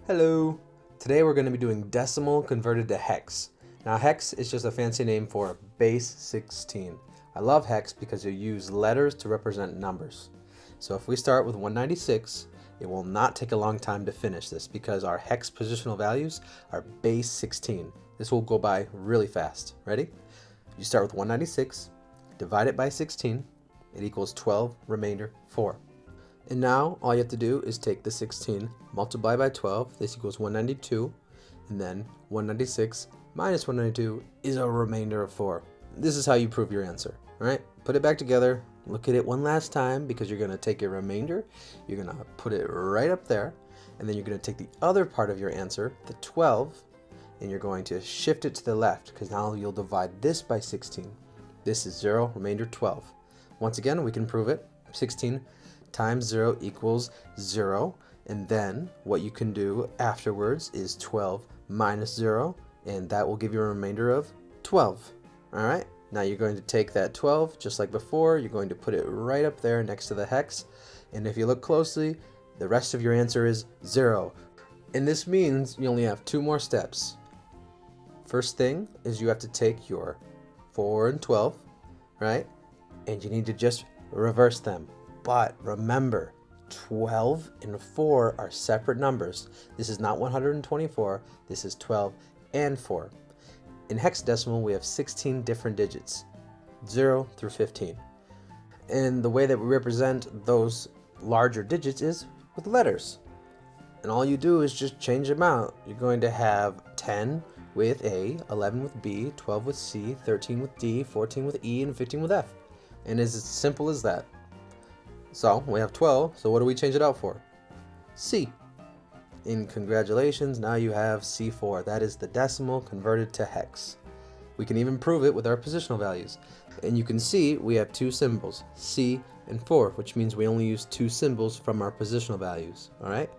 Hello! Today we're going to be doing decimal converted to hex. Now hex is just a fancy name for base 16. I love hex because you use letters to represent numbers. So if we start with 196, it will not take a long time to finish this because our hex positional values are base 16. This will go by really fast. Ready? You start with 196, divide it by 16, it equals 12, remainder 4. And now all you have to do is take the 16, multiply by 12, this equals 192, and then 196 minus 192 is a remainder of 4. This is how you prove your answer. Alright, put it back together, look at it one last time because you're going to take your remainder, you're going to put it right up there, and then you're going to take the other part of your answer, the 12, and you're going to shift it to the left because now you'll divide this by 16. This is 0, remainder 12. Once again, we can prove it. 16 times 0 equals 0, and then what you can do afterwards is 12 minus 0, and that will give you a remainder of 12. Alright, now you're going to take that 12, just like before, you're going to put it right up there next to the hex, and if you look closely, the rest of your answer is 0. And this means you only have 2 more steps. First thing is you have to take your 4 and 12, right, and you need to just reverse them. But remember, 12 and 4 are separate numbers. This is not 124, this is 12 and 4. In hexadecimal, we have 16 different digits, 0 through 15. And the way that we represent those larger digits is with letters. And all you do is just change them out. You're going to have 10 with A, 11 with B, 12 with C, 13 with D, 14 with E, and 15 with F. And it's as simple as that. So we have 12, so what do we change it out for? C. And congratulations, now you have C4. That is the decimal converted to hex. We can even prove it with our positional values. And you can see we have 2 symbols, C and 4, which means we only use 2 symbols from our positional values. Alright?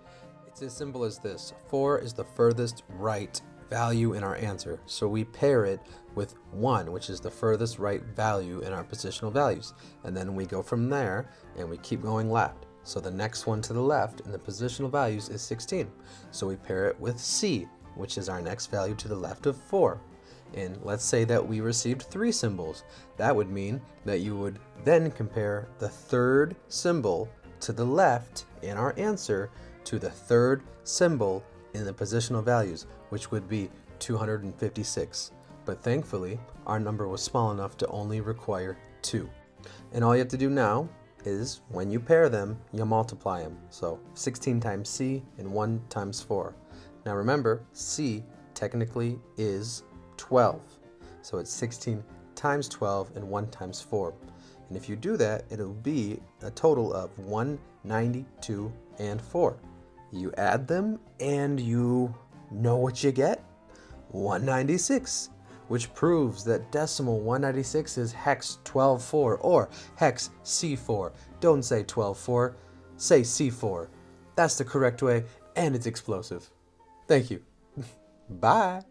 It's as simple as this. 4 is the furthest right value in our answer, so we pair it with 1, which is the furthest right value in our positional values, and then we go from there and we keep going left. So the next one to the left in the positional values is 16, so we pair it with C, which is our next value to the left of 4. And let's say that we received 3 symbols. That would mean that you would then compare the third symbol to the left in our answer to the third symbol in the positional values, which would be 256. But thankfully, our number was small enough to only require 2. And all you have to do now is, when you pair them, you multiply them. So 16 times C and 1 times 4. Now remember, C technically is 12. So it's 16 times 12 and 1 times 4. And if you do that, it'll be a total of 192 and 4. You add them and you know what you get? 196, which proves that decimal 196 is hex 12-4 or hex C4. Don't say 12-4, say C4. That's the correct way, and it's explosive. Thank you. Bye.